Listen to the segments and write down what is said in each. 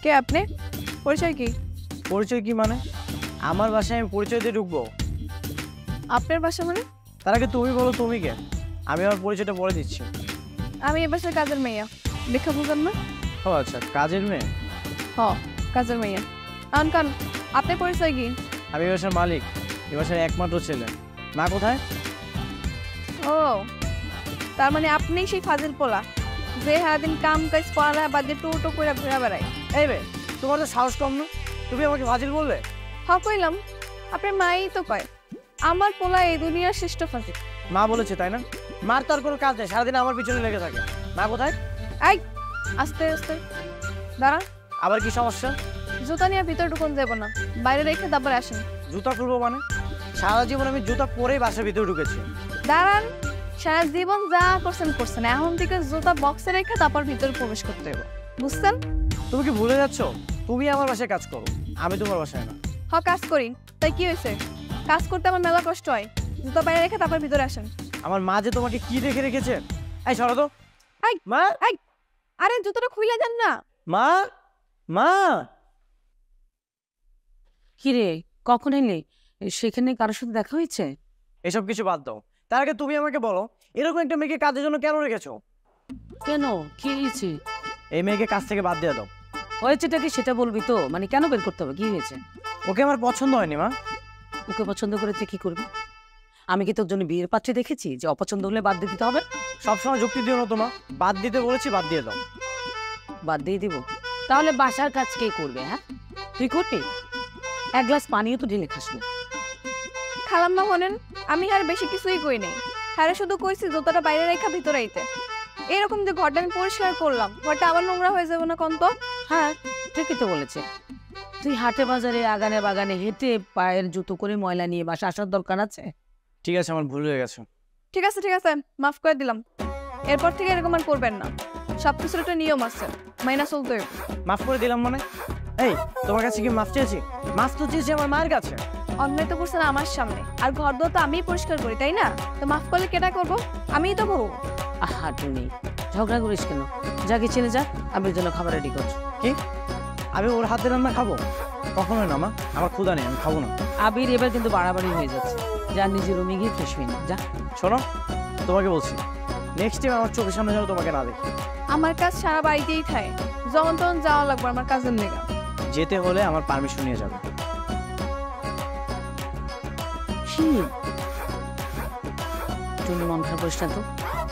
কে আপনি? পরিচয় কি? পরিচয় কি মানে? আমার বাসায় আমি পরিচয় দিয়ে ঢুকবো? আপনার বাসা মানে? তার আগে তুমি বলো তুমি কে? আমি আমার পরিচয়টা বলে দিচ্ছি। আমি এ বাসার কাজের মেয়ে। দেখা বুঝেন না? ও আচ্ছা, কাজের মেয়ে? হ, কাজের মেয়ে। কান আপনার পরিচয় কি? আমি এই বাসার মালিক, এই বাসার একমাত্র ছেলে। মা কোথায়? ও, তার মানে আপনি সেই ফাজিল পোলা যে সারাদিন কাম কাজ পড়ালেখা বাদ দিয়ে টো করে ঘুরে বেড়ায়। এই বে, তোমার তো সাহস কম না? তুমি আমাকে ফাজিল বললে? হ কইলাম, আপনার মাই তো কয় আমার পোলা এই দুনিয়ার শ্রেষ্ঠ ফাজিল। মা বলেছে তাই না? মার তো আর কোনো কাজ নেই, সারাদিন আমার পিছনে লেগে থাকে। মা কোথায়? এই আস্তে আস্তে দাঁড়ান। আবার কি সমস্যা? জুতা নিয়ে ভিতরে ঢুকুন যাব না, বাইরে রেখে তারপরে আসেন। জুতা খুলবো মানে? সারা জীবন আমি জুতা পরেই বাসার ভিতরে ঢুকেছি। দাঁড়ান, সারা জীবন যা করছেন, এখন থেকে জুতা বক্সে রেখে তারপর ভিতরে প্রবেশ করতে হবে, বুঝছেন? তুমি কি ভুলে যাচ্ছ? তুমি আমার বাসায় কাজ করো, আমি তোমার বাসায় না। হ, কাজ করি, তাই কি হয়েছে? কাজ করতে আমার মেলা কষ্ট হয়। জুতা বাইরে রেখে তারপর ভিতরে আসেন। আমার মা যে তোমাকে কি দেখে রেখেছে? এই সরো তো। এই মা, এই, আরে জুতোটা খুলে যান না। মা, মা। কিরে, কখন এলি? সেখানে কারোর সাথে দেখা হয়েছে? এসব কিছু বাদ দাও, তার আগে তুমি আমাকে বলো, এরকম একটা মেয়েকে কাজের জন্য কেন রেখেছো? কেন, কি হয়েছে? এই মেয়েকে কাজ থেকে বাদ দিয়ে দাও। হয়েছেটা কি সেটা বলবি তো, মানে কেন বের করতে হবে, কি হয়েছে? ওকে আমার পছন্দ হয়নি মা। ওকে পছন্দ করে তুই কি করবি? আমি কি তোর জন্য বিয়ের পাত্রে দেখেছি যে অপছন্দ হলে বাদ দিয়ে দিতে হবে? সবসময় যুক্তি দিও না তোমা, বাদ দিতে বলেছি, বাদ দিয়ে দাও। বাদ দিয়ে দিব? তাহলে বাসার কাজ কে করবে? হ্যাঁ, তুই করবি? এক গ্লাস পানিও তো ঢেলে খাস না। খালাম্মা হনেন, আমি আর বেশি কিছুই কই নাই। হ্যাঁ, শুধু কইছি জুতাটা বাইরে রেখা ভিতরে আইতে। এরকম যে ঘরটা আমি পরিষ্কার করলাম, ঘরটা আবার নোংরা হয়ে যাবে না কোন তো? হ্যাঁ, ঠিকই তো বলেছে। তুই হাটে বাজারে আগানে বাগানে হেঁটে পায়ের জুতো করে ময়লা নিয়ে বাসা আসার দরকার আছে? ঠিক আছে, আমার ভুল হয়ে গেছে। ঠিক আছে, মাফ করে দিলাম। এরপর থেকে এরকম আর করবেন না। সবকিছুর একটা নিয়ম আছে, মাইনা চলতে হবে। মাফ করে দিলাম মানে? এই, তোমার কাছে কি মাফ চেয়েছি? মাফ তো চেয়েছি আমার মায়ের কাছে। অন্যায় তো করছেন আমার সামনে, আর ঘর দোর তো আমিই পরিষ্কার করি, তাই না? তো মাফ করলে কেটা করবো? আমিই তো করবো। আহা টুনি, ঝগড়া করিস কেন? যা কিচেনে যা, আবির জন্য খাবার রেডি করছ। কি? আমি ওর হাতে রান্না খাবো? কখনোই না মা, আমার ক্ষুধা নেই, আমি খাবো না। আবির এবার কিন্তু বাড়াবাড়ি হয়ে যাচ্ছে। যা নিজের রুমে গিয়ে ফ্রেশ হয়ে না, যা। শোনো, তোমাকে বলছি, নেক্সট টাইম আমার চোখের সামনে যেন তোমাকে না দেখি। আমার কাজ সারা বাড়িতেই থাকে, যখন তখন যাওয়া লাগবে আমার কাজের লেগা। যেতে হলে আমার পারমিশন নিয়ে যাবে। টুনি, মন খারাপ করিস না তো।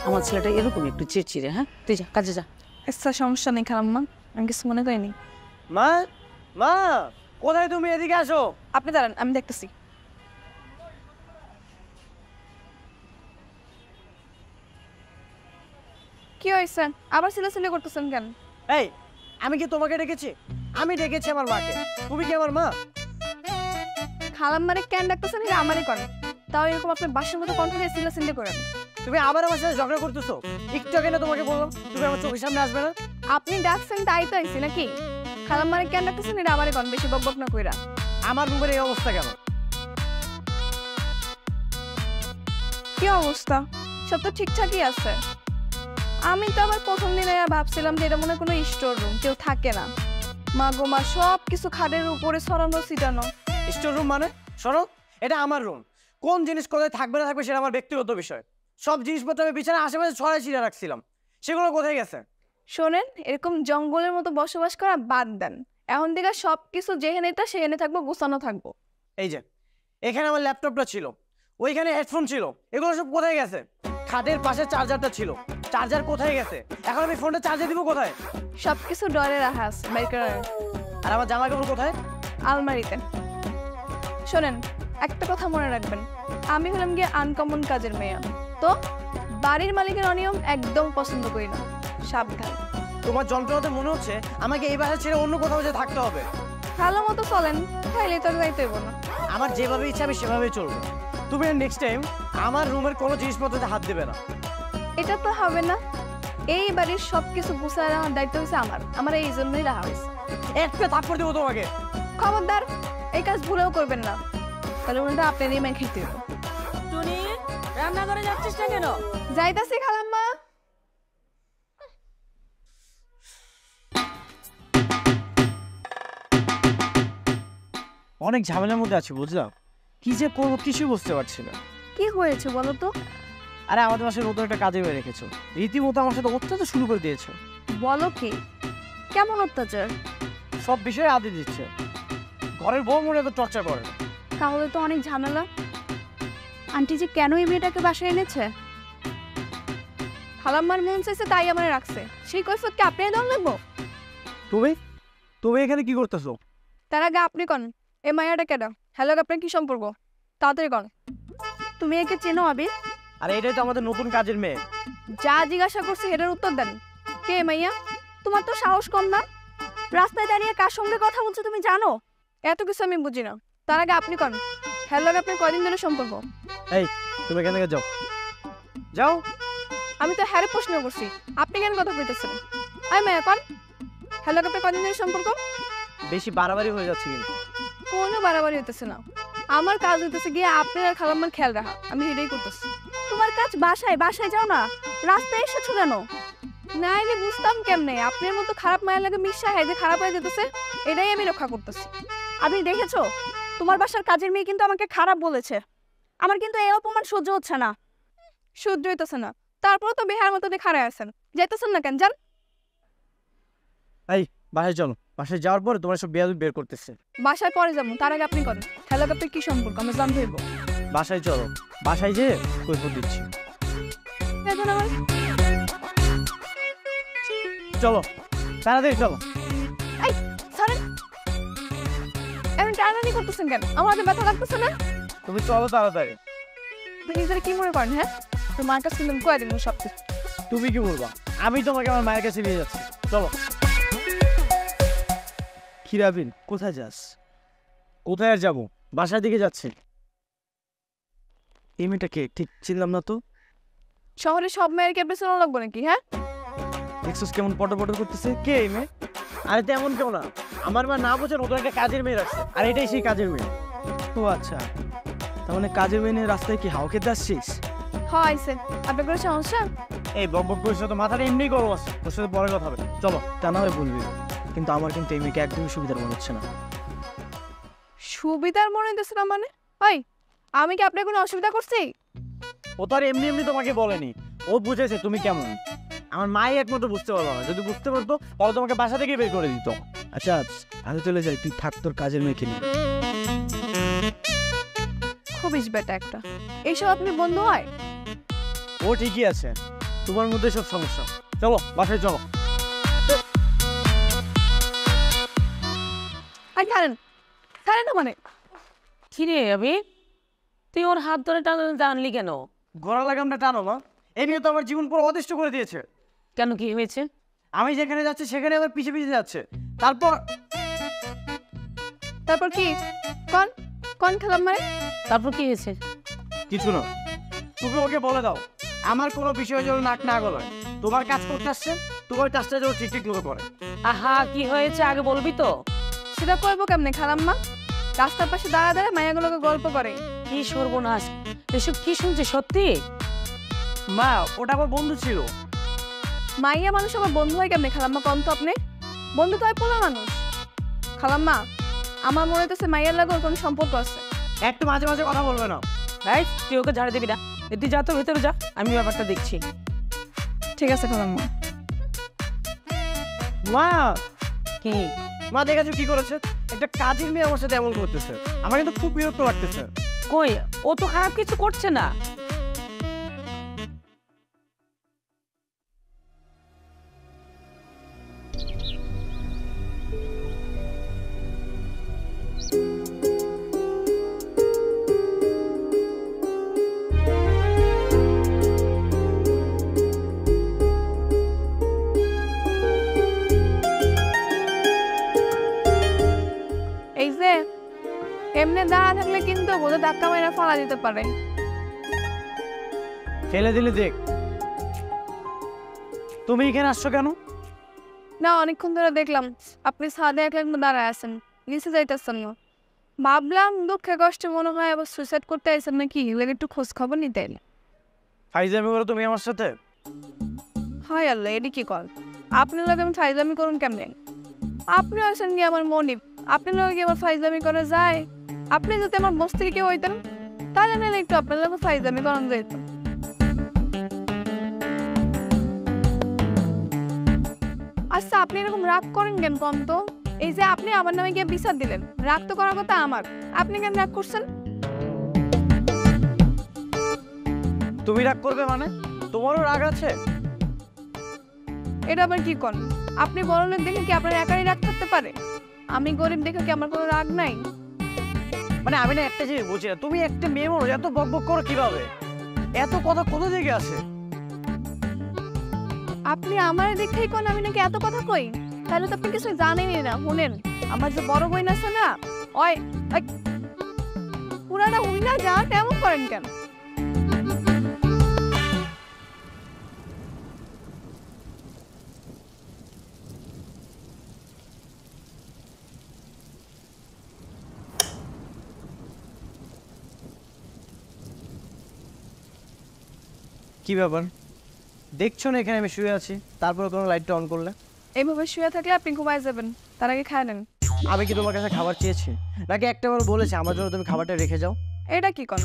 আমার ছেলেটা এরকম একটু চিড়চিড়ে। হ্যাঁ, তুই যা কাজে যা। আচ্ছা, সমস্যা নেই খালাম্মা, আমি কিছু মনে করিনি। মা, মা, কোথায় তুমি? এদিকে আসো। আপনি দাঁড়ান, আমি দেখতেছি। কি হয়েছে? আবার সিলাসিলি করতেছেন কেন? এই, আমি কি তোমাকে ডেকেছি? আমি ডেকেছি আমার মাকে। তুমি কি আমার মা? খালাম্মারে কেন ডাকতেছেন এটা আমারই করে, তাও এরকম আপনার বাসার মতো কণ্ঠ দিয়ে সিলাসিলি করেন। তুমি আবার আমার সাথে ঝগড়া করতেছো? একটু আগে না তোমাকে বললাম তুমি আমার চোখের সামনে আসবে না। আপনি ডাকছেন তাই তো আইছি নাকি? খালাম্মারে কেন ডাকতেছেন এটা আমারই কন, বেশি বকবক না কইরা। আমার রুমের এই অবস্থা কেন? কি অবস্থা? সব তো ঠিকঠাকই আছে। আমি তো আবার প্রথম দিনে ভাবছিলাম যে এটা মনে হয় কোনো স্টোর রুম, কেউ থাকে না। মা গো মা, সব কিছু খাটের উপরে ছড়ানো ছিটানো। স্টোর রুম মানে? শোনো, এটা আমার রুম। কোন জিনিস কোথায় থাকবে না থাকবে সেটা আমার ব্যক্তিগত বিষয়। সব জিনিসপত্র আমি বিছানার আশেপাশে ছড়াই ছিঁড়ে রাখছিলাম, সেগুলো কোথায় গেছে? শোনেন, এরকম জঙ্গলের মতো বসবাস করা বাদ দেন। এখন থেকে সবকিছু যেখানে এটা সেখানে থাকবো, গুছানো থাকবো। এই যে এখানে আমার ল্যাপটপটা ছিল, ওইখানে হেডফোন ছিল, এগুলো সব কোথায় গেছে? খাটের পাশে চার্জারটা ছিল, চার্জার কোথায় গেছে? এখন আমি ফোনটা চার্জে দিব কোথায়? সবকিছু ডরে রাখা আছে, বের করে রাখেন। আর আমার জামা কাপড় কোথায়? আলমারিতে। শোনেন, একটা কথা মনে রাখবেন, আমি হলাম গিয়ে আনকমন কাজের মেয়ে, তো বাড়ির মালিকের অনিয়ম একদম পছন্দ করি না। সাবধান। তোমার যন্ত্রণাতে মনে হচ্ছে আমাকে এই বাসা ছেড়ে অন্য কোথাও যে থাকতে হবে। ভালো মতো চলেন, খাইলে তো যাইতে হইব না। আমার যেভাবে ইচ্ছা আমি সেভাবেই চলবো। তুমি নেক্সট টাইম আমার রুমের কোনো জিনিসপত্রতে হাত দেবে না। এটা তো হবে না। এই বাড়ির সবকিছু গুছায় রাখার দায়িত্ব হয়েছে আমার এই জন্যই রাখা হয়েছে। একটা থাপ্পড় দেবো তোমাকে। খবরদার, এই কাজ ভুলেও করবেন না, তাহলে উল্টা আপনারই মাই খেতে হবে। টুনি, রান্নাঘরে যাচ্ছিস না কেন? যাইতাছি খালাম্মা। অনেক ঝামেলার মধ্যে আছি বুঝলাম, কি যে করবো কিছুই বুঝতে পারছি না। কি হয়েছে বলো তো? আরে আমাদের বাসায় নতুন একটা কাজে হয়ে রেখেছো, রীতিমতো আমার সাথে অত্যাচার শুরু করে দিয়েছো। বলো কি? কেমন অত্যাচার? সব বিষয়ে আদি দিচ্ছে, ঘরের বউ মনে তো টর্চার করে। তাহলে তো অনেক ঝামেলা। আন্টি যে কেন এই মেয়েটাকে বাসায় এনেছে? খালাম্মার মন চাইছে তাই আমার রাখছে, সেই কৈফিয়তকে আপনি দল লাগবো? তুমি তুমি এখানে কি করতেছো? তার আগে আপনি কন, এ মায়াটা কেন? হ্যালো, আপনার কি সম্পর্ক? তাড়াতাড়ি কন। তুমি একে চেনো আবির? আরে এটাই তো আমাদের নতুন কাজের মেয়ে। যা জিজ্ঞাসা করছি এটার উত্তর দেন। কে মাইয়া? তোমার তো সাহস কম না? রাস্তায় দাঁড়িয়ে কার সঙ্গে কথা বলছো তুমি জানো? এত কিছু আমি বুঝি না। তার আগে আপনি কন, হ্যালো আপনার কয়দিন ধরে সম্পর্ক? এই তুমি এখান থেকে যাও, যাও। আমি তো হ্যারে প্রশ্ন করছি, আপনি কেন কথা কইতেছেন? আই মায়া কন, হ্যালো আপনার কয়দিন ধরে সম্পর্ক? বেশি বাড়াবাড়ি হয়ে যাচ্ছে কিন্তু। কোনো বাড়াবাড়ি হইতেছে না, আমার কাজ হইতেছে গিয়ে আপনার আর খালাম্মার খেয়াল রাখা, আমি এটাই করতেছি। তোমার কাজ বাসায়, বাসায় যাও না, রাস্তায় এসেছো কেন? না এলে বুঝতাম কেমনে আপনার মতো খারাপ মায়ের লাগে মিশা হয় যে খারাপ হয়ে যেতেছে, এটাই আমি রক্ষা করতেছি। আপনি দেখেছো তোমার বাসার কাজের মেয়ে কিন্তু আমাকে খারাপ বলেছে, আমার কিন্তু এই অপমান সহ্য হচ্ছে না। সহ্য হইতেছে না, তারপর তো বেহার মতো খাড়ায় আছেন, যাইতেছেন না কেন? যান। এই বাসায় চলো, বাসায় যাওয়ার পরে তোমার সব বেয়াদবি বের করতেছে। বাসায় পরে যাবো, তার আগে আপনি করেন হ্যালো আপনার কি সম্পর্ক আমি জানতে হইব। বাসায় চলো, বাসায় যেয়ে কৈফিয়ত দিচ্ছি। এখন আমার চলো তাড়াতাড়ি চলো। এই সরেন, এমন টানাটানি করতেছেন কেন? আমাদের ব্যথা লাগতেছে না? তুমি চলো তাড়াতাড়ি। নিজেরা কি মনে করেন? হ্যাঁ, তো মার কাছে কিন্তু কয়ে দেবো সব কিছু। তুমি কি বলবা? আমি তোমাকে আমার মায়ের কাছে নিয়ে যাচ্ছি, চলো। খিরাবিন কোথায় যাস? কোথায় আর যাবো, বাসার দিকে যাচ্ছি। এই মেয়েটাকে ঠিক চিনলাম না তো। শহরে সব মেয়ের কে পেছনে লাগবো নাকি? হ্যাঁ, দেখছিস কেমন পটর পটর করতেছে? কে এই মেয়ে? আরে তেমন কেউ না, আমার মা না বোঝে নতুন একটা কাজের মেয়ে রাখছে, আর এটাই সেই কাজের মেয়ে। ও আচ্ছা, তার মানে কাজের মেয়ে নিয়ে রাস্তায় কি হাওয়া খেতে আসছিস? হয়েছে আপনার কোনো সমস্যা? এই বক বক করিস না তো, মাথাটা এমনি গরম আছে, তোর সাথে পরে কথা হবে। চলো। তা না হয় বলবি, কিন্তু আমার কিন্তু এই মেয়েকে একদমই সুবিধার মনে হচ্ছে না। সুবিধার মনে হইতেছে না মানে? ওই আমি কি আপনার কোনো অসুবিধা করছি? ও তো আর এমনি এমনি তোমাকে বলেনি, ও বুঝেছে তুমি কেমন। আমার মাই একমাত্র বুঝতে পারলো না, যদি বুঝতে পারতো তাহলে তোমাকে বাসা থেকে বের করে দিত। আচ্ছা আমি চলে যাই, তুই থাক তোর কাজের মেয়েকে নিয়ে। খুবই বেটা একটা, এইসব আপনি বন্ধু হয়? ও ঠিকই আছে, তোমার মধ্যে সব সমস্যা। চলো বাসায় চলো। আর ছাড়েন, ছাড়েন না মানে। কিরে আমি, তুই ওর হাত ধরে টানলি কেন? গলা লাগামটা টানো মা, এই মেয়ে তো আমার জীবন পুরো অতিষ্ঠ করে দিয়েছে। কেন, কি হয়েছে? আমি যেখানে যাচ্ছি সেখানে আবার পিছে পিছে যাচ্ছে। তারপর তারপর কি? কন কন খেলাম মানে? তারপর কি হয়েছে? কিছু না, তুমি ওকে বলে দাও আমার কোনো বিষয় যেন নাক না গলায়। তোমার কাজ করতে আসছে, তোমার কাজটা যেন ঠিক ঠিক মতো করে। আহা, কি হয়েছে আগে বলবি তো? সেটা করবো কেমনে খালাম্মা? রাস্তার পাশে দাঁড়া দাঁড়া মায়াগুলোকে গল্প করে। কি সর্বনাশ, এসব কি শুনছে সত্যি? মা ওটা আমার বন্ধু ছিল। মাইয়া মানুষ আমার বন্ধু হয় কেমনে খালাম্মা? কম তো আপনি, বন্ধু তো হয় পোলা মানুষ। খালাম্মা আমার মনে হইতেছে মাইয়ার লাগে ওর কোনো সম্পর্ক আছে। একটু মাঝে মাঝে কথা বলবে না। ভাই তুই ওকে ঝাড়ে দিবি না, তুই যা তো ভেতরে যা, আমি ব্যাপারটা দেখছি। ঠিক আছে খালাম্মা। মা কি মা দেখেছো কি করেছে? একটা কাজের মেয়ে আমার সাথে এমন করতেছে, আমার কিন্তু খুব বিরক্ত লাগতেছে। কই, ও তো খারাপ কিছু করছে না। এই যে এমনি দাঁড়া থাকলে কিন্তু বোধহয় ধাক্কা মেরে ফালা দিতে পারে। ফেলে দিলে দেখ। তুমি এখানে আসছো কেন? না অনেকক্ষণ ধরে দেখলাম আপনি ছাদে একলা দাঁড়ায় আছেন, নিচে যাইতেছেন না। ভাবলাম দুঃখে কষ্টে মনে হয় আবার সুইসাইড করতে আইছেন নাকি, এগুলো একটু খোঁজ খবর নিতে এলে। ফাইজলামি করো তুমি আমার সাথে? হয় আল্লাহ, এটি কি কল? আপনি লাগে আমি ফাইজলামি করুন কেমনে? আপনি আছেন কি আমার মনিব, আপনি লোক কি আমার ফাইজলামি করে যায়? আপনি যদি আমার বস থেকে কেউ হইতেন তাহলে নাহলে একটু আপনার লোক ফাইজলামি করান যেত। আচ্ছা আপনি এরকম রাগ করেন কেন কম তো? এই যে আপনি আমার নামে গিয়ে বিচার দিলেন, রাগ তো করার কথা আমার, আপনি কেন রাগ করছেন? তুমি রাগ করবে মানে? তোমারও রাগ আছে? এটা আবার কি করেন? আপনি বড় লোক দেখে কি আপনার একারই রাগ করতে পারে? আমি গরিব দেখে কি আমার কোনো রাগ নাই? মানে আমি না একটা জিনিস বুঝি না, তুমি একটা মেয়ে মানুষ এত বক বক করো কিভাবে? এত কথা কোথা থেকে আসে? আপনি আমার দেখেই কোন আমি নাকি এত কথা কই? তাহলে তো আপনি কিছু জানেনই না। শুনেন, আমার যে বড় বোন আছে না, ওই পুরাটা হুই না যা তেমন করেন কেন? কি ব্যাপার? দেখছো না এখানে আমি শুয়ে আছি, তারপরে কোনো লাইটটা অন করলে? এইভাবে শুয়ে থাকলে আপনি ঘুমায় যাবেন, তার আগে খায় নেন। আমি কি তোমার কাছে খাবার চেয়েছি নাকি একটাবার বলেছি আমার জন্য তুমি খাবারটা রেখে যাও? এটা কি কোন?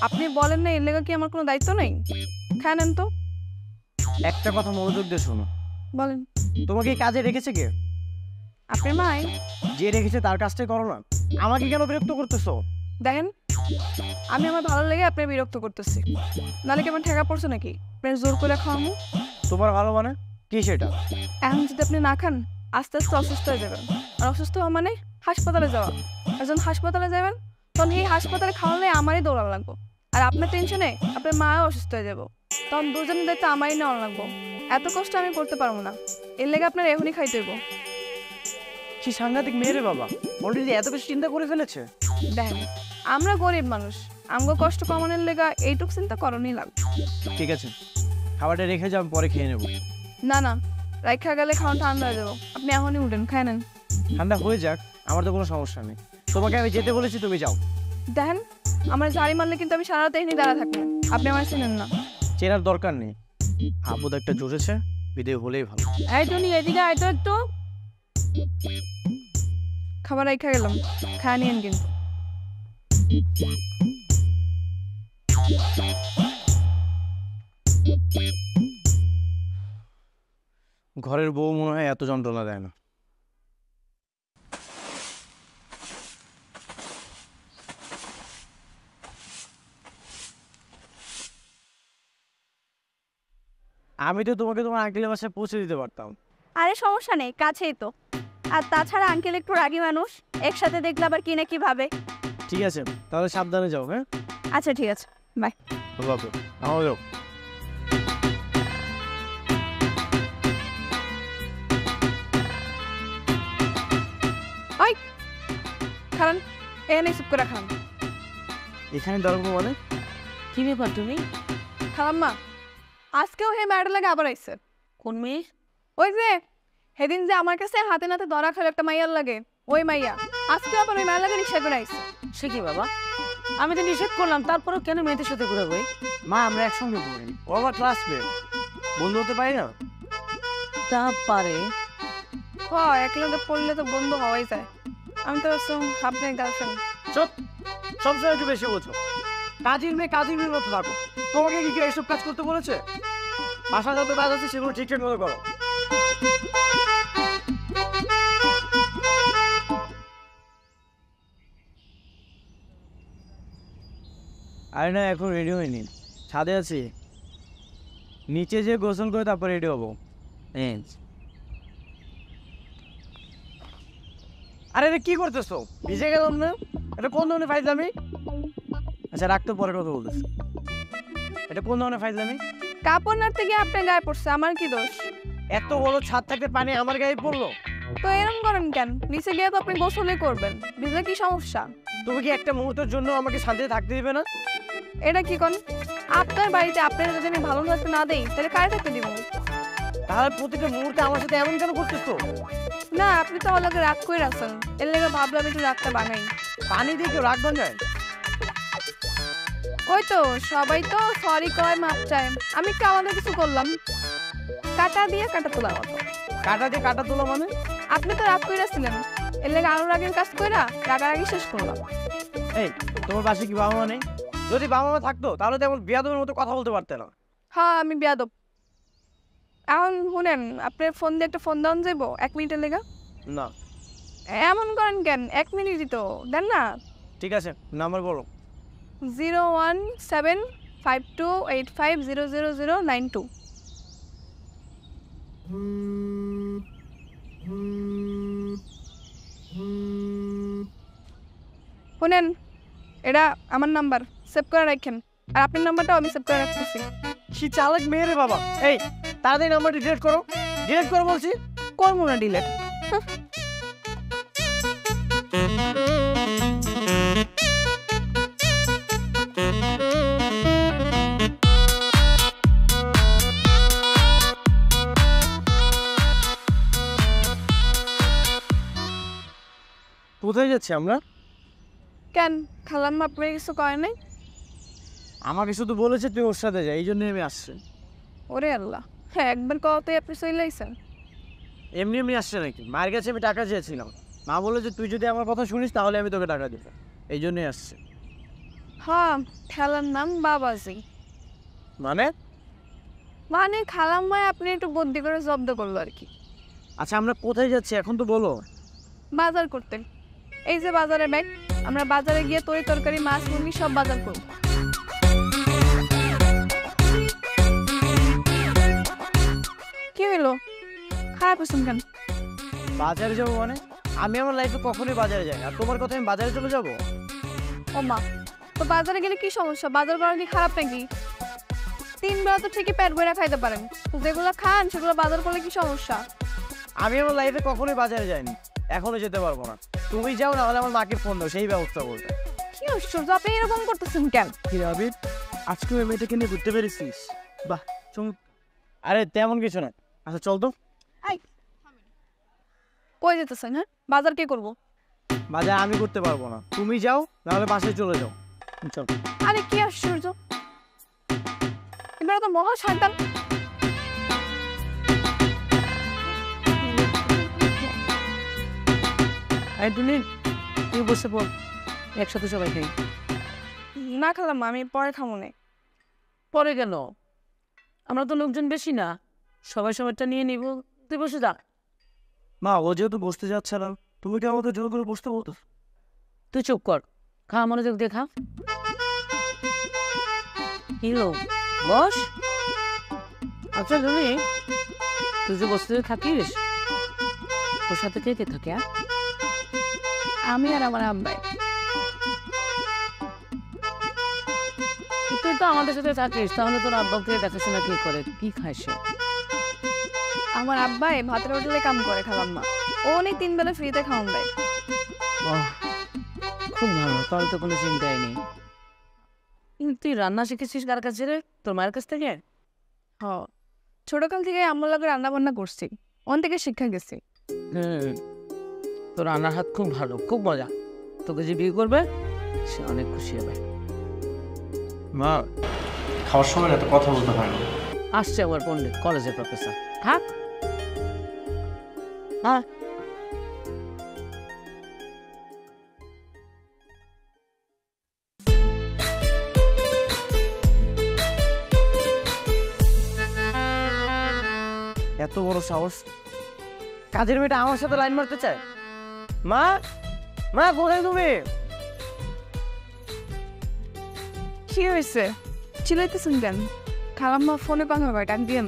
আপনি বলেন না এর লেগে কি আমার কোনো দায়িত্ব নেই? খায় নেন তো। একটা কথা মনোযোগ দিয়ে শোনো। বলেন। তোমাকে এই কাজে রেখেছে কে? আপনার মাই। যে রেখেছে তার কাজটাই করো না, আমাকে কেন বিরক্ত করতেছো? দেখেন, আমি আমার ভালো লেগে আপনি বিরক্ত করতেছি, নাহলে কি আমার ঠেকা পড়ছে নাকি আপনার জোর করে খাওয়ামু? তোমার ভালো মানে কি সেটা? এখন যদি আপনি না খান আস্তে আস্তে অসুস্থ হয়ে যাবেন, আর অসুস্থ হওয়া মানে হাসপাতালে যাওয়া। আর যখন হাসপাতালে যাবেন তখন এই হাসপাতালে খাওয়ালে আমারই দৌড়ানো লাগবো, আর আপনার টেনশনে আপনার মাও অসুস্থ হয়ে যাবো, তখন দুজনের দায়িত্ব আমারই নেওয়া লাগবো। এত কষ্ট আমি করতে পারবো না, এর লেগে আপনার এখনই খাইতে হইব। কি সাংঘাতিক মেয়ে রে বাবা, অলরেডি এত কিছু চিন্তা করে ফেলেছে। দেখেন, আমরা গরিব মানুষ, আমগো কষ্ট কমানোর লেগা এইটুক চিন্তা করণই লাগবে। ঠিক আছে, খাবারটা রেখে যাও, আমি পরে খেয়ে নেবো। না না, রাইখা গেলে খাওয়া ঠান্ডা হয়ে যাবো, আপনি এখনই উঠেন, খায় নেন। ঠান্ডা হয়ে যাক, আমার তো কোনো সমস্যা নেই। তোমাকে আমি যেতে বলেছি, তুমি যাও। দেখেন, আমার জারি মারলে কিন্তু আমি সারা রাত এখানে দাঁড়া থাকবো, আপনি আমার চিনেন না। চেনার দরকার নেই, আপদ একটা জোরেছে, বিদেয় হলেই ভালো। এই টুনি এদিকে আয় তো একটু। খাবার রাইখা গেলাম, খায় নিয়েন কিন্তু। ঘরের বউ মনে হয় এত যন্ত্রণা দেয় না। আমি তো তোমাকে তোমার আঙ্কেলের বাসায় পৌঁছে দিতে পারতাম। আরে সমস্যা নেই, কাছেই তো। আর তাছাড়া আঙ্কেল একটু রাগী মানুষ, একসাথে দেখলে আবার কি না কি ভাবে। ঠিক আছে, তাহলে সাবধানে যাও। হ্যাঁ, আচ্ছা ঠিক আছে, বাই। বাবু আমারও। ওই খান, এখানে চুপ করে খান। এখানে দাঁড়াবো মানে? কি ব্যাপার তুমি? খালাম্মা, আজকেও হে ম্যাডার লাগে আবার আইসে। কোন মেয়ে? ওই যে সেদিন যে আমার কাছে হাতে নাতে ধরা খেলো একটা মাইয়ার লাগে, ওই মাইয়া আজকে আবার ওই মায়ের লাগে রিক্সা করে আইসে। সে কি বাবা, আমি তো নিষেধ করলাম, তারপরেও কেন মেয়েদের সাথে ঘুরে বই? মা, আমরা একসঙ্গে পড়ি, ও আমার ক্লাসমেট, বন্ধু হতে পারি না? তা পারে। হ, একলাতে পড়লে তো বন্ধু হওয়াই যায়। আমি তো আপনার গার্লফ্রেন্ড। চুপ, সবসময় একটু বেশি বোঝো। কাজের মেয়ে কাজের মেয়ের মতো থাকো। তোমাকে কি কেউ এসব কাজ করতে বলেছে? বাসা যত কাজ আছে সেগুলো ঠিকঠাক মতো করো। আরে না, এখন রেডি হয়নি, ছাদে আছি। নিচে যে গোসল করে তারপর রেডি হবো। আরে রে, কি করতেছো? ভিজে গেলাম না? এটা কোন ধরনের ফাইজলামি? আচ্ছা রাখতে, পরে কথা বলতেছি। এটা কোন ধরনের ফাইজলামি? কাপড় নাড়তে গিয়ে আপনার গায়ে পড়ছে, আমার কি দোষ? এত বড় ছাদ থাকতে পানি আমার গায়ে পড়লো? তো এরকম করেন কেন? নিচে গিয়ে তো আপনি গোসলই করবেন, ভিজলে কি সমস্যা? তুমি কি একটা মুহূর্তের জন্য আমাকে শান্তিতে থাকতে দিবে না? এটা কি কোন? আপনার বাড়িতে আপনার যদি আমি ভালো থাকতে না দেই তাহলে কারে থাকতে দিব? তাহলে প্রতিটা মুহূর্তে আমার সাথে এমন কেন করতেছো? না, আপনি তো আমার রাগ করে রাখছেন, এর লেগে ভাবলাম একটু রাগটা বানাই। পানি দিয়ে কেউ রাগ বানায়? ওই তো সবাই তো সরি কয়, মাপ চায়, আমি একটু আমাদের কিছু করলাম, কাটা দিয়ে কাটা তোলার মতো। কাটা দিয়ে কাটা তোলা মানে? আপনি তো রাগ কইরাছিলেন, এর লেগে আরো রাগের কাজ কইরা রাগারাগি শেষ করলাম। এই তোমার পাশে কি বাবা মা নেই? যদি বাবা মা থাকতো তাহলে তো এমন বিয়াদবের মতো কথা বলতে পারতে না। হ্যাঁ আমি বেয়াদব। এখন শুনেন, আপনার ফোন দিয়ে একটা ফোন দেওয়া যাইব 1 মিনিটের লেগে? না। এমন করেন কেন, 1 মিনিটই তো দেন না। ঠিক আছে, নাম্বার বলো। 0175285000092। শুনেন, এটা আমার নাম্বার, সেভ করে রাখেন। আর আপনার নাম্বারটাও আমি সেভ করে রাখতেছি। কি চালাক মেয়ে রে বাবা। এই তাড়াতাড়ি নাম্বারটা ডিলিট করো, ডিলিট করো বলছি। করবো না ডিলেট। কোথায় যাচ্ছি আমরা? কেন খালাম্মা আপনার কিছু কয় নাই? আমাকে শুধু বলেছে তুই ওর সাথে যা, এই জন্যই আমি আসছি। ওরে আল্লাহ, হ্যাঁ একবার কওয়াতেই আপনি চলে আইছেন। এমনি এমনি আসছে নাকি? মায়ের কাছে আমি টাকা চেয়েছিলাম, মা বলে যে তুই যদি আমার কথা শুনিস তাহলে আমি তোকে টাকা দেবো, এই জন্যই আসছে। হ্যাঁ, খেলার নাম বাবাজি। মানে? মানে খালাম্মায় আপনি একটু বুদ্ধি করে জব্দ করলো আর কি। আচ্ছা আমরা কোথায় যাচ্ছি এখন তো বলো। বাজার করতে। এই যে বাজারে ব্যাগ, আমরা বাজারে গিয়ে তরি তরকারি মাছ মুরগি সব বাজার করব। কি হইলো, খারাপ হয়েছেন কেন? বাজারে যাবো মানে? আমি আমার লাইফে কখনোই বাজারে যাই না, আর তোমার কথা আমি বাজারে চলে যাবো? ও মা, তো বাজারে গেলে কি সমস্যা? বাজার করা কি খারাপ নাকি? 3 বেলা তো ঠিকই পেট ভরে খাইতে পারেন, যেগুলো খান সেগুলো বাজার করলে কি সমস্যা? আমি আমার লাইফে কখনোই বাজারে যাইনি, এখনো যেতে পারবো না। তুমি যাও, না হলে আমার মাকে ফোন দাও, সেই ব্যবস্থা করবে। কি আশ্চর্য, আপনি এরকম করতেছেন কেন? কি আবির, আজকে ওই মেয়েটাকে নিয়ে ঘুরতে পেরেছিস? বাহ চমৎকার। আরে তেমন কিছু না। আচ্ছা চল তো। কই যেতেছেন? হ্যাঁ, বাজার কে করবো? বাজার আমি করতে পারবো না, তুমি যাও, নাহলে বাসায় চলে যাও। চল। আরে কি আশ্চর্য, এবার তো মহা শয়তান। এই টুনি, তুই বসে পড়, একসাথে সবাই খাই। না খেলাম, আমি পরে খাবো না। পরে গেল, আমরা তো লোকজন বেশি না, সবাই সবাইটা নিয়ে নিব। তুই বসে যা। মা ও যেহেতু বসতে যাচ্ছে না, তুমি কি আমাকে জোর করে বসতে বলতো? তুই চুপ কর, খা, মনোযোগ দিয়ে খা। কি লো, বস। আচ্ছা টুনি, তুই যে বসতে থাকিস, তোর সাথে কে কে থাকে? আমি আর আমার আব্বাই। তুই তো আমাদের সাথে থাকিস, তাহলে তোর আব্বাকে দেখাশোনা কে করে, কি খায় সে? আমার আব্বাই ভাতের হোটেলে কাম করে খালাম্মা, ও অনেক 3 বেলা ফ্রিতে খাওয়ান দেয়। খুব ভালো, তাহলে তো কোনো চিন্তাই নেই। কিন্তু তুই রান্না শিখেছিস কার কাছে রে? তোর মায়ের কাছ থেকে? হ, ছোটকাল থেকে আমার লাগে রান্না বান্না করছি, ওন থেকে শিক্ষা গেছি। তোর রান্নার হাত খুব ভালো, খুব মজা। তোকে যে বিয়ে করবে সে অনেক খুশি হবে। মা খাওয়ার সময় এত কথা বলতে হয় না। আসছে আবার পণ্ডিত, কলেজের প্রফেসর। থাক। হ্যাঁ, এত বড় সাহস, কাজের মেয়েটা আমার সাথে লাইন মারতে চায়। মা, মা কোথায় তুমি? কি হয়েছে, চিলাইতেছেন কেন? খালাম্মা ফোনে কথা কয়, ডাক দিয়েন।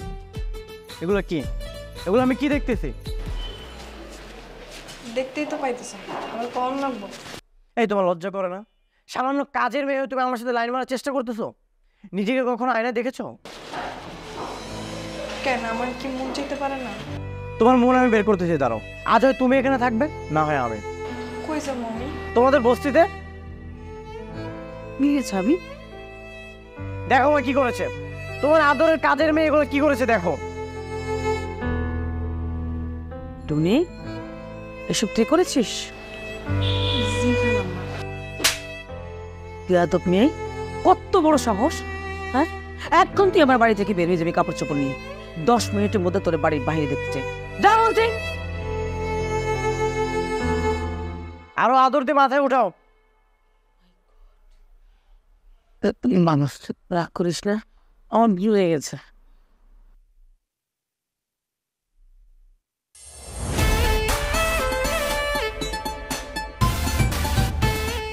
এগুলো কি? এগুলো আমি কি দেখতেছি? দেখতেই তো পাইতেছেন, আমার কম লাগবো। এই তোমার লজ্জা করে না? সামান্য কাজের মেয়ে তুমি আমার সাথে লাইন মারার চেষ্টা করতেছো? নিজেকে কখনো আয়নায় দেখেছো? কেন, আমার কি মন চাইতে পারে না? তোমার মন আমি বের করতে চাই, দাঁড়াও। আজ হয় তুমি এখানে থাকবে, না হয় আমি। কই যাবো আমি? তোমাদের বস্তিতে। নিয়েছ আমি? দেখো মা কি করেছে, তোমার আদরের কাজের মেয়ে এগুলো কি করেছে দেখো। টুনি, এসব তুই করেছিস? জি খালাম্মা। তুই মেয়ে, কত বড় সাহস! হ্যাঁ, এখন তুই আমার বাড়ি থেকে বের হয়ে যাবি কাপড় চোপড় নিয়ে। 10 মিনিটের মধ্যে তোর বাড়ির বাইরে দেখতে চাই। যা বলছি। আরো আদর দিয়ে মাথায় উঠাও। মানুষ রাগ করিস না, আমার বিয়ে হয়ে গেছে।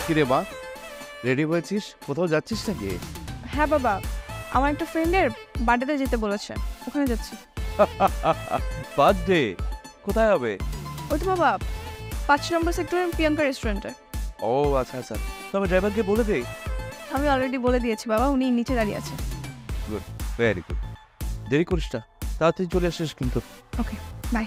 কিরে মা, রেডি হয়েছিস? কোথাও যাচ্ছিস নাকি? হ্যাঁ বাবা, আমার একটা ফ্রেন্ডের বার্থডেতে যেতে বলেছে, ওখানে যাচ্ছি। বার্থডে কোথায় হবে? ওই তো বাবা 5 নম্বর সেক্টরের প্রিয়াঙ্কা রেস্টুরেন্টে। ও আচ্ছা আচ্ছা, তবে ড্রাইভারকে বলে দে। আমি অলরেডি বলে দিয়েছি বাবা, উনি নিচে দাঁড়িয়ে আছে। Good, very good. দেরি করিস না, তাড়াতাড়ি চলে আসিস কিন্তু। ওকে, বাই।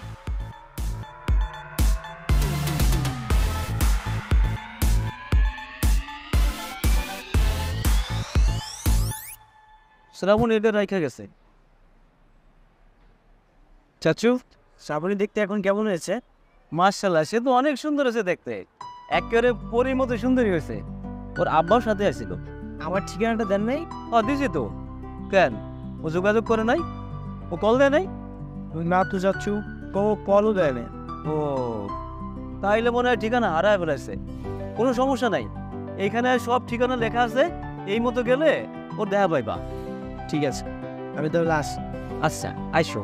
শ্রাবণ এটা রাইখা গেছে। চাচু, শ্রাবণী দেখতে এখন কেমন হয়েছে? মাশাআল্লাহ, সে তো অনেক সুন্দর হয়েছে দেখতে, একেবারে পরীর মতো সুন্দরী হয়েছে। ওর আব্বাও সাথে আসছিল। আমার ঠিকানাটা দেন নাই? দিছি তো। কেন, ও যোগাযোগ করে নাই? ও কল দেয় নাই? না তো চাচু, ও কলও দেয় না। ও তাইলে মনে হয় ঠিকানা হারায় ফেলেছে। কোনো সমস্যা নাই, এইখানে সব ঠিকানা লেখা আছে, এই মতো গেলে ওর দেখা পাইবা। ঠিক আছে, আমি তাহলে আসি। আচ্ছা, আইসো।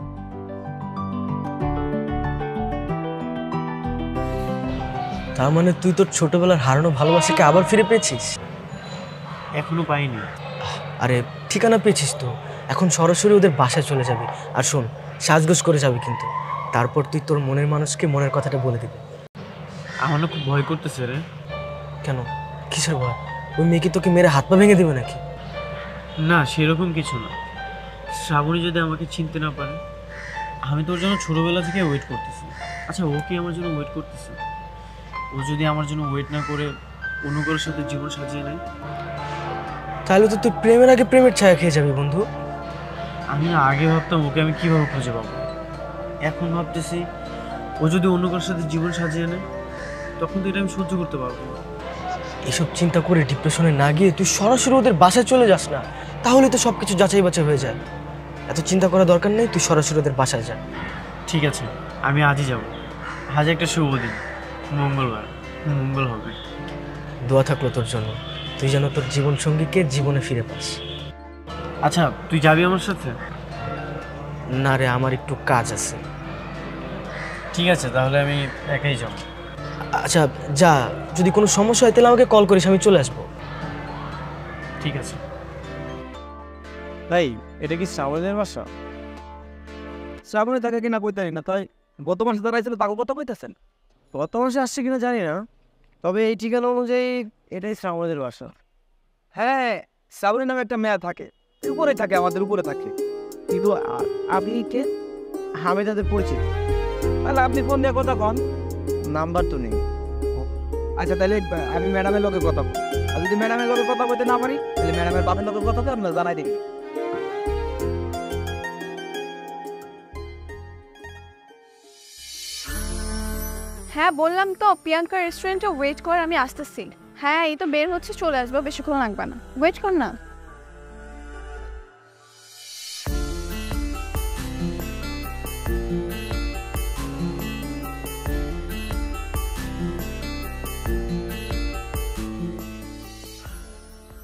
তার মানে তুই তোর ছোটবেলার হারানো ভালোবাসাকে আবার ফিরে পেয়েছিস? এখনো পাইনি। আরে ঠিকানা পেয়েছিস তো, এখন সরাসরি ওদের বাসায় চলে যাবি। আর শোন, সাজগোজ করে যাবি কিন্তু। তারপর তুই তোর মনের মানুষকে মনের কথাটা বলে দিবি। আমার না খুব ভয় করতেছে রে। কেন, কিসের ভয়? ওই মেয়েকে তোকে মেরে হাত পা ভেঙে দেবে নাকি? না, সেরকম কিছু না। শ্রাবণী যদি আমাকে চিনতে না পারে, আমি তোর জন্য ছোটবেলা থেকে ওয়েট করতেছি। আচ্ছা, ও কি আমার জন্য ওয়েট করতেছে? ও যদি আমার জন্য ওয়েট না করে অন্য কারোর সাথে জীবন সাজিয়ে নেয়, তাহলে তো তুই প্রেমের আগে প্রেমের ছায়া খেয়ে যাবি বন্ধু। আমি না আগে ভাবতাম ওকে আমি কিভাবে খুঁজে পাবো, এখন ভাবতেছি ও যদি অন্য কারোর সাথে জীবন সাজিয়ে নেয়, তখন তো এটা আমি সহ্য করতে পারবো না। এসব চিন্তা করে ডিপ্রেশনে না গিয়ে তুই সরাসরি ওদের বাসায় চলে যাস না, তাহলে তো সব কিছু যাচাই বাছাই হয়ে যায়। এত চিন্তা করার দরকার নেই, তুই সরাসরি ওদের বাসায় যা। ঠিক আছে, আমি আজই যাব। আজ একটা শুভ দিন, মঙ্গলবার, মঙ্গল হবে। দোয়া থাকলো তোর জন্য, তুই যেন তোর জীবন সঙ্গীকে জীবনে ফিরে পাস। আচ্ছা, তুই যাবি আমার সাথে? না রে, আমার একটু কাজ আছে। ঠিক আছে, তাহলে আমি একাই যাব। আচ্ছা যা, যদি কোনো সমস্যা হয় তাহলে আমাকে কল করিস, আমি চলে আসবো। ঠিক আছে। তাই এটা কি শ্রাবণের বাসা? শ্রাবণে তাকে কিনা কইতারি না, তাই গত মাসে তারা আইছিল, তাকে কথা কইতেছেন? গত মাসে আসছে কিনা জানি না, তবে এই ঠিকানা অনুযায়ী এটাই শ্রাবণের বাসা। হ্যাঁ, শ্রাবণী নামে একটা মেয়ে থাকে, উপরে থাকে, আমাদের উপরে থাকে। কিন্তু আপনি কে? আমি তাদের পরিচিত। তাহলে আপনি ফোন দিয়ে কথা কন, নাম্বার তো নেই। আচ্ছা তাহলে আমি ম্যাডামের লগে কথা বলি, আর যদি ম্যাডামের লগে কথা বলতে না পারি তাহলে ম্যাডামের বাপের লগে কথা বলে আপনার জানাই দিবি। হ্যাঁ বললাম তো, প্রিয়াঙ্কা রেস্টুরেন্টে ওয়েট কর, আমি আসতেছি। হ্যাঁ এই তো বের হচ্ছে, চলে আসবো, বেশিক্ষণ লাগবে না, ওয়েট কর না।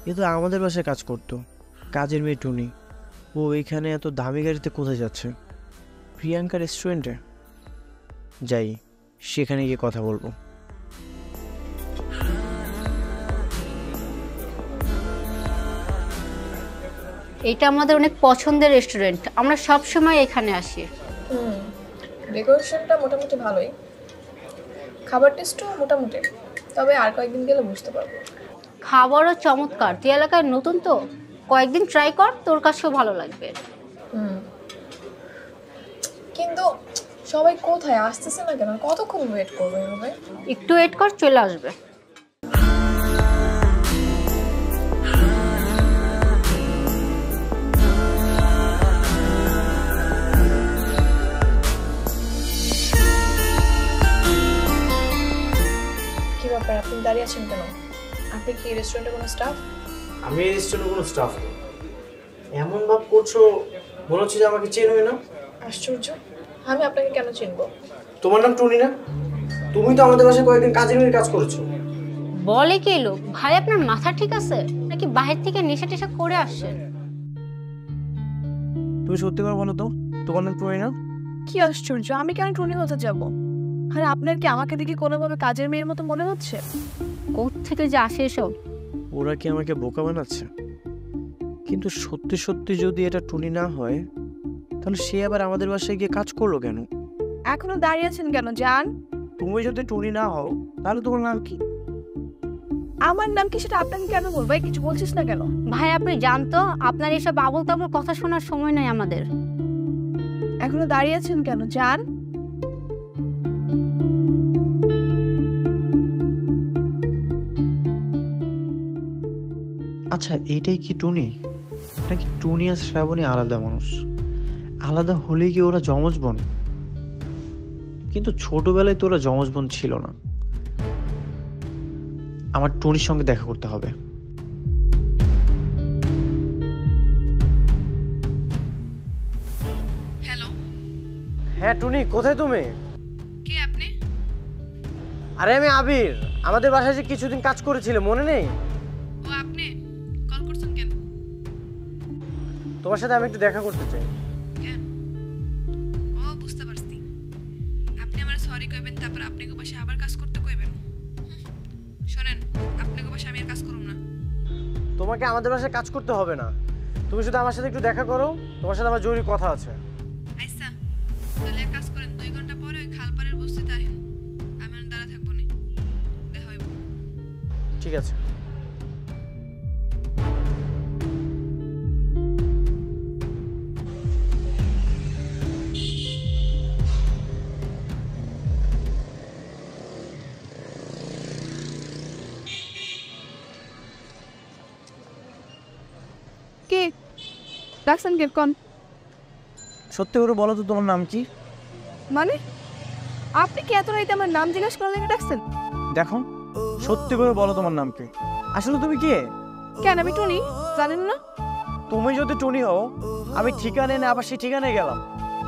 এ তো আমাদের বাসায় কাজ করতো, কাজের মেয়ে টুনি। ও এখানে এত দামি গাড়িতে কোথায় যাচ্ছে? প্রিয়াঙ্কা রেস্টুরেন্টে যাই, সেখানে গিয়ে কথা বলবো। এটা আমাদের অনেক পছন্দের রেস্টুরেন্ট, আমরা সব সময় এখানে আসি। ডেকোরেশনটা মোটামুটি ভালোই, খাবার টেস্টও মোটামুটি, তবে আর কয়েকদিন গেলে বুঝতে পারবো। খাবারও চমৎকার, তুই এলাকায় নতুন তো, কয়েকদিন ট্রাই কর, তোর কাছেও ভালো লাগবে। কিন্তু সবাই কোথায় আসতেছে না কেন? কতক্ষণ ওয়েট করবো এভাবে? একটু ওয়েট কর, চলে আসবে। কি ব্যাপার, আপনি দাঁড়িয়ে আছেন কেন? আপনি কি রেস্টুরেন্টের কোনো স্টাফ? আমি এই রেস্টুরেন্টের কোনো স্টাফ না। এমন ভাব করছো মনে হচ্ছে যে আমাকে চেনোই না। আশ্চর্য, আমি আপনাকে কেন চিনবো? তোমার নাম টুনি না? তুমি তো আমাদের বাসায় কয়েকদিন কাজের মেয়ের কাজ করেছো। বলে কি লোক? ভাই আপনার মাথা ঠিক আছে নাকি বাহির থেকে নেশা টেশা করে আসছেন? তুমি সত্যি করে বলো তো, তোমার নাম টুনি না? কি আশ্চর্য, আমি কেন টুনি হতে যাব? আর আপনার কি আমাকে দেখে কোনোভাবে কাজের মেয়ের মতো মনে হচ্ছে? কোত্থেকে যে আসে এসব? ওরা কি আমাকে বোকা বানাচ্ছে? কিন্তু সত্যি সত্যি যদি এটা টুনি না হয়, তাহলে সে আবার আমাদের বাসায় গিয়ে কাজ করলো কেন? এখনো দাঁড়িয়ে আছেন কেন? যান। তুমি যদি টুনি না হও তাহলে তোমার নাম কি? আমার নাম কি সেটা আপনাকে কেন বলবো? এই কিছু বলছিস না কেন? ভাই আপনি জানতো আপনার এসব আবল তাবল কথা শোনার সময় নাই আমাদের। এখনো দাঁড়িয়ে আছেন কেন? যান। আচ্ছা, এইটাই কি টুনি নাকি টুনি আর শ্রাবণী আলাদা মানুষ? আলাদা হলে কি ওরা যমজ বোন? কিন্তু ছোটবেলায় তো ওরা যমজ বোন ছিল না। আমার টুনির সঙ্গে দেখা করতে হবে। হ্যালো, হ্যাঁ টুনি, কোথায় তুমি? কে আপনি? আরে আমি আবির, আমাদের বাসায় যে কিছুদিন কাজ করেছিলে মনে নেই? ও আপনি কল করছেন কেন? তোমার সাথে আমি একটু দেখা করতে চাই। কেন? ও বুঝতে পারছি, আপনি আমার সরি কইবেন, তারপর আপনাকে বসে আবার কাজ করতে কইবেন। শুনেন, আপনাকে বসে আমি আর কাজ করব না। তোমাকে আমাদের বাসায় কাজ করতে হবে না, তুমি শুধু আমার সাথে একটু দেখা করো, তোমার সাথে আমার জরুরি কথা আছে। আচ্ছা, তাহলে এক কাজ করেন, 2 ঘন্টা পরে ওই খালপাড়ের বস্তিতে আসেন। আমি আর দাঁড়া থাকবো না, দেখা হইব। ঠিক আছে। কে ডাকছেন? কে? কোন? সত্যি করে বলো তো, তোমার নাম কি? মানে আপনি কি এত রাইতে আমার নাম জিজ্ঞেস করলেন, ডাকছেন? দেখো, সত্যি করে বলো তোমার নাম কি? আসলে তুমি কে? কেন আমি টুনি, জানেন না? তুমি যদি টুনি হও, আমি ঠিকানা এনে আবার সেই ঠিকানায় গেলাম,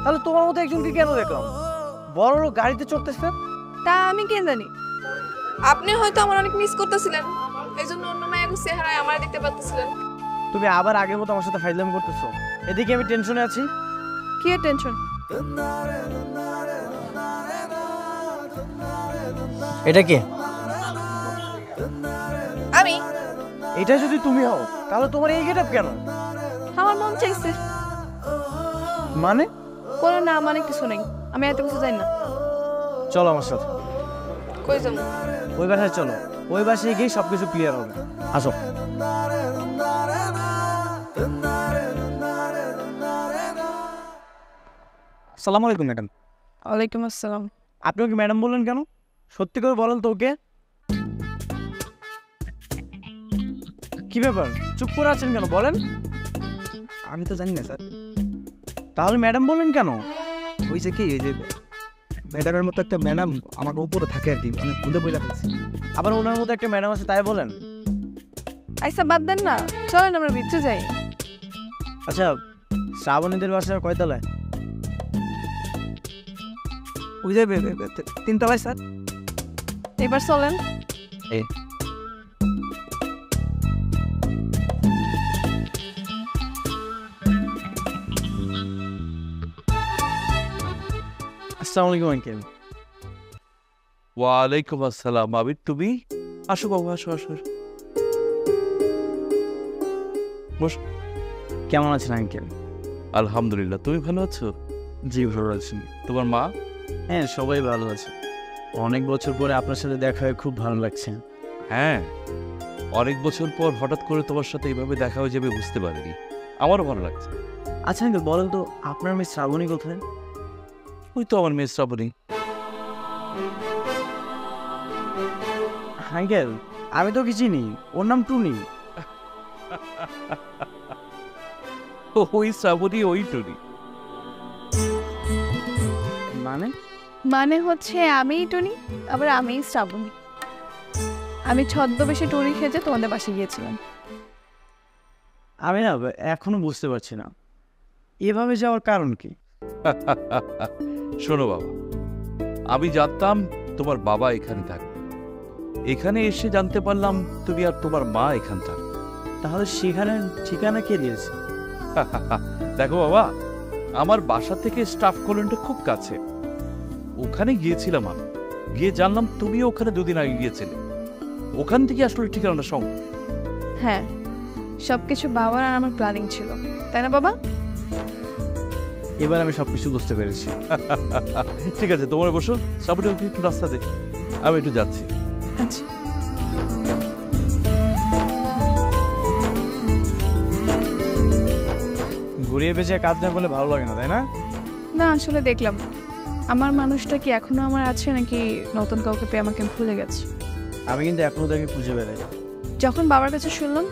তাহলে তোমার মতো একজনকে কেন দেখলাম বড় লোক গাড়িতে চড়তেছে? তা আমি কে জানি? আপনি হয়তো আমার অনেক মিস করতেছিলেন, এই জন্য অন্য মায়ের চেহারায় আমার দেখতে পাচ্ছিলেন। তুমি আবার আগের মতো আমার সাথে ফাইজলামি করতেছো। এদিকে আমি টেনশনে আছি। কি টেনশন? এটা কে? আমি? এটা যদি তুমি হও তাহলে তোমার এই গেটআপ কেন? আমার মন চাইছে। মানে? কোনো না মানে কিছু নেই, আমি এত কিছু জানি না। চলো আমার সাথে। কই যাবো? ওই বাসায় চলো, ওই বাসায় গিয়ে সবকিছু ক্লিয়ার হবে। আসো। আসসালামু আলাইকুম ম্যাডাম। ওয়ালাইকুম আসসালাম। আপনি ওকে ম্যাডাম বললেন কেন? সত্যি করে বলেন তো ওকে। কি ব্যাপার, চুপ করে আছেন কেন? বলেন। আমি তো জানি না স্যার। তাহলে ম্যাডাম বললেন কেন? ওই যে কি, এই যে ম্যাডামের মতো একটা ম্যাডাম আমাকে উপরে থাকে আর কি, অনেক ভুলে বইলা ফেলছি। আবার ওনার মতো একটা ম্যাডাম আছে তাই বলেন? আচ্ছা বাদ দেন না, চলেন আমরা ভিতরে যাই। আচ্ছা, শ্রাবণীদের বাসায় কয়তলায়? ওই যে 3 তলায় স্যার। এবার চলেন। আসসালামু আলাইকুম আঙ্কেল। ওয়ালাইকুম আসসালাম। আবির, তুমি? আসো বাবু, আসো আসো। বস। কেমন আছেন আঙ্কেল? আলহামদুলিল্লাহ, তুমি ভালো আছো? জি ভালো আছি। তোমার মা? হ্যাঁ, সবাই ভালো আছে। অনেক বছর পরে আপনার সাথে দেখা হয়ে খুব ভালো লাগছে। হ্যাঁ, অনেক বছর পর হঠাৎ করে তোমার সাথে এইভাবে দেখা হয়ে যাবে বুঝতে পারিনি। আমারও ভালো লাগছে। আচ্ছা আঙ্কেল, বলেন তো আপনার মেয়ে শ্রাবণী কোথায়? ওই তো আমার মেয়ে শ্রাবণী। আঙ্কেল, আমি তো কি চিনি, ওর নাম টুনি। ওই শ্রাবণী, ওই টুনি। মানে? মানে হচ্ছে আমিই টুনি, আবার আমিই শ্রাবণী। আমি ছদ্মবেশে টুনি খেতে তোমাদের বাসায় গিয়েছিলাম। আমি না এখনো বুঝতে পারছি না এভাবে যাওয়ার কারণ কি। শোনো বাবা, আমি জানতাম তোমার বাবা এখানে থাকে। এখানে এসে জানতে পারলাম তুমি আর তোমার মা এখানে থাকো। তাহলে সেখানে ঠিকানা কে দিয়েছে? দেখো বাবা, আমার বাসা থেকে স্টাফ কলোনিটা খুব কাছে, ওখানে গিয়েছিলাম আমি। গিয়ে জানলাম তুমিও ওখানে 2 দিন আগে গিয়েছিলে। ওখান থেকে আসলে ঠিকানাটা সম্ভব। হ্যাঁ, সবকিছু বাবার আর আমার প্ল্যানিং ছিল, তাই না বাবা? এবার আমি সবকিছু বুঝতে পেরেছি। ঠিক আছে, তোমরা বসো, সাপোর্টে একটু রাস্তা দে, আমি একটু যাচ্ছি। আচ্ছা। ঘুরিয়ে পেঁচিয়ে কাজ না করলে ভালো লাগে না, তাই না? না, আসলে দেখলাম আমার মানুষটা কি এখনো আমার আছে নাকি নতুন কাউকে পেয়ে আমাকে ভুলে গেছে। আমি কিন্তু এখনো তাকে খুঁজে বেড়াই। যখন বাবার কাছে শুনলাম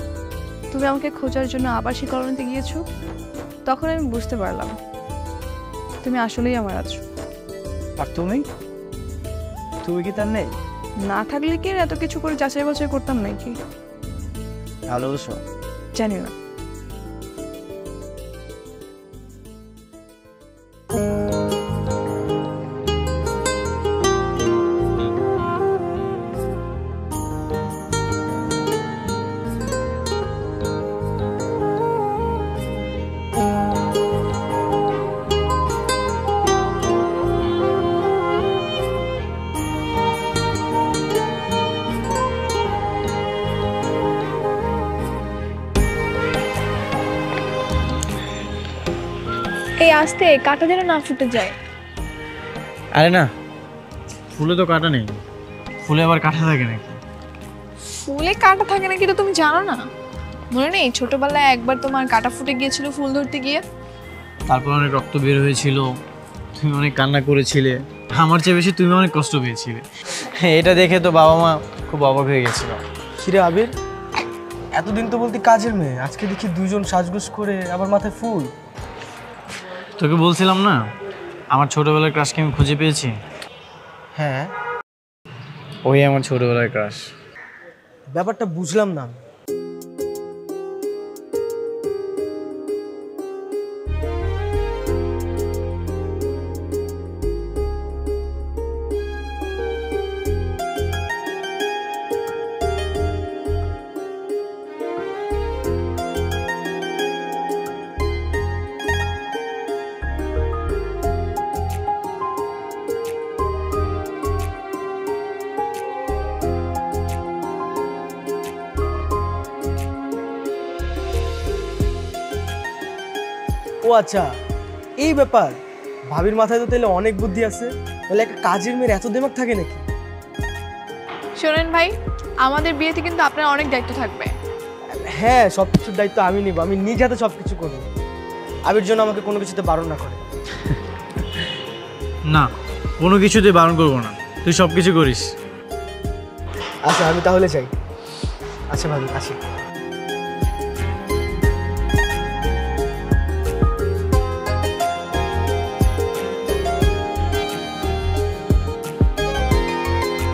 তুমি আমাকে খোঁজার জন্য আবার সেই কলোনিতে গিয়েছো, তখন আমি বুঝতে পারলাম তুমি আসলেই আমার আছো। আর তুমি কি তার নেই? না থাকলে কি এত কিছু করে যাচাই বাছাই করতাম নাকি? ভালোবাসো? জানি না। এই আস্তে, কাটা যেন না ফুটে যায়। আরে না, ফুলে তো কাটা নেই। ফুলে আবার কাটা থাকে নাকি? ফুলে কাটা থাকে নাকি তো তুমি জানো না? মনে নেই ছোটবেলায় একবার তোমার কাটা ফুটে গিয়েছিল ফুল ধরতে গিয়ে? তারপর অনেক রক্ত বের হয়েছিল, তুমি অনেক কান্না করেছিলে, আমার চেয়ে বেশি তুমি অনেক কষ্ট পেয়েছিলে। এটা দেখে তো বাবা মা খুব অবাক হয়ে গেছিল। কিরে আবির, এতদিন তো বলতে কাজের মেয়ে, আজকে দেখি দুজন সাজগোজ করে আবার মাথায় ফুল। তোকে বলছিলাম না আমার ছোটবেলার ক্রাশকে আমি খুঁজে পেয়েছি। হ্যাঁ, ওই আমার ছোটবেলার ক্রাশ। ব্যাপারটা বুঝলাম না। ও আচ্ছা, এই ব্যাপার। ভাবির মাথায় তো তাহলে অনেক বুদ্ধি আছে। তাহলে একটা কাজের মেয়ের এত দিমাগ থাকে নাকি? শোনেন ভাই, আমাদের বিয়েতে কিন্তু আপনার অনেক দায়িত্ব থাকবে। হ্যাঁ, সব কিছুর দায়িত্ব আমি নিব। আমি নিজে হাতে সব কিছু করবো। আবির জন্য আমাকে কোনো কিছুতে বারণ না করে। না, কোনো কিছুতে বারণ করবো না, তুই সব কিছু করিস। আচ্ছা, আমি তাহলে চাই। আচ্ছা ভাবি, আসি।